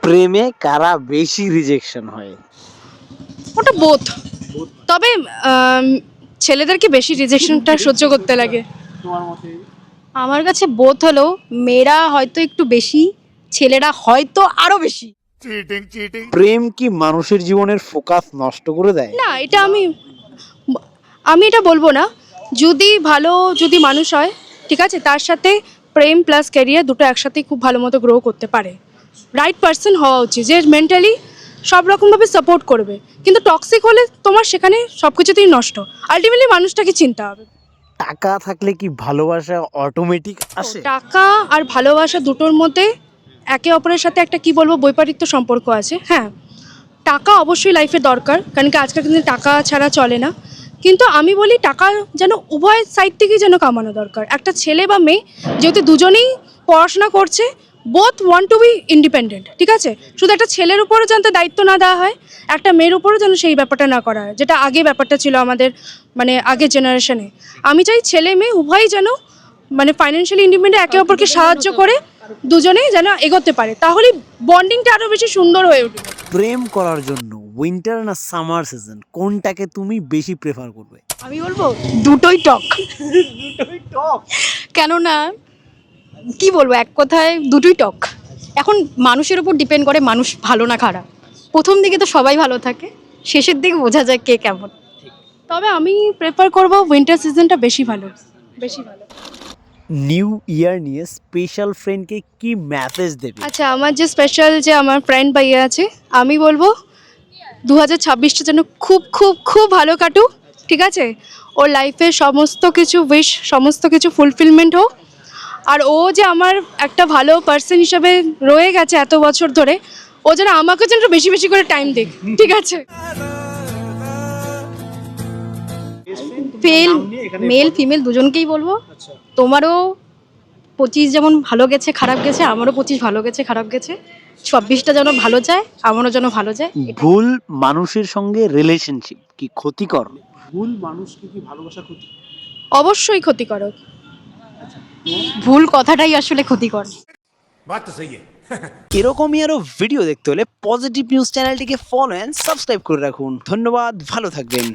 প্রেমে কারা বেশি রিজেকশন হয়? ওটা বোথ। তবে ছেলেদেরকে বেশি রিজেকশনটা সহ্য করতে লাগে। আমার কাছে বোথ হলো, মেয়েরা হয়তো একটু বেশি, ছেলেরা হয়তো আরো বেশি। প্রেম কি মানুষের জীবনের ফোকাস নষ্ট করে দেয়? না, এটা আমি এটা বলবো না। যদি মানুষ হয়, ঠিক আছে, তার সাথে প্রেম প্লাস ক্যারিয়ার দুটো একসাথেই খুব ভালো মতো গ্রো করতে পারে। রাইট পার্সন হওয়া উচিত, যে মেন্টালি সব রকমভাবে সাপোর্ট করবে। কিন্তু টক্সিক হলে তোমার সেখানে সব কিছুতেই নষ্ট। আলটিমেটলি মানুষটাকে চিনতে হবে। টাকা থাকলে কি ভালোবাসা অটোমেটিক আসে? টাকা আর ভালোবাসা দুটোর মধ্যে একে অপরের সাথে একটা কি বলবো বৈপরীত্য সম্পর্ক আছে। হ্যাঁ, টাকা অবশ্যই লাইফে দরকার, কারণ কি আজকাল কিন্তু টাকা ছাড়া চলে না। কিন্তু আমি বলি টাকা যেন উভয় সাইড থেকেই যেন কামানো দরকার। একটা ছেলে বা মেয়ে যেহেতু দুজনেই পড়াশোনা করছে, both want to B independent, ঠিক আছে। শুধু একটা ছেলের উপরও যেন দায়িত্ব না দেওয়া হয়, একটা মেয়ের উপরও যেন সেই ব্যাপারটা না করা হয়, যেটা আগে ব্যাপারটা ছিল আমাদের, মানে আগের জেনারেশনে। আমি চাই ছেলে মেয়ে উভয়ই যেন মানে ফাইন্যান্সিয়ালি ইন্ডিপেন্ডেন্ট, একে অপরকে সাহায্য করে দুজনেই যেন এগোতে পারে, তাহলে বন্ডিংটা আরও বেশি সুন্দর হয়ে উঠবে। প্রেম করার জন্য উইন্টার না সামার সিজন কোনটাকে তুমি বেশি প্রেফার করবে? আমি বলবো দুটোই টক। কেননা কি বলবো, এক কথায় দুটোই টক। এখন মানুষের উপর ডিপেন্ড করে মানুষ ভালো না খারাপ। প্রথম দিকে তো সবাই ভালো থাকে, শেষের দিকে বোঝা যায় কে কেমন। তবে আমি প্রেফার করব উইন্টার সিজনটা বেশি ভালো। নিউ ইয়ার নিয়ে স্পেশাল ফ্রেন্ডকে কি মেসেজ দেবে? আচ্ছা, আমার যে স্পেশাল যে আমার ফ্রেন্ড ভাইয়া আছে, আমি বলবো 2026টা যেন খুব খুব খুব ভালো কাটুক, ঠিক আছে। ওর লাইফে সমস্ত কিছু উইশ, সমস্ত কিছু ফুলফিলমেন্ট হোক। আর ও যে আমার একটা ভালো পার্সন হিসাবে রয়ে গেছে এত বছর ধরে, ও যেন আমাকে যেন একটু বেশি বেশি করে টাইম দিক, ঠিক আছে। মেল ফিমেল দুজনকেই বলবো। তোমারও 25 যেমন ভালো গেছে খারাপ গেছে, আমারও 25 ভালো গেছে খারাপ গেছে। 26টা যেন ভালো যায়, আমারও যেন ভালো যায়। ভুল মানুষের সঙ্গে রিলেশনশিপ কি ক্ষতিকর? ভুল মানুষকে কি ভালোবাসা ক্ষতি? অবশ্যই ক্ষতিকারক। ভুল কথাটাই আসলে ক্ষতিকর। বাত তো সহি এরকমই আরো ভিডিও দেখতে হলে পজিটিভ নিউজ চ্যানেলটিকে ফলো এন্ড সাবস্ক্রাইব করে রাখুন। ধন্যবাদ, ভালো থাকবেন।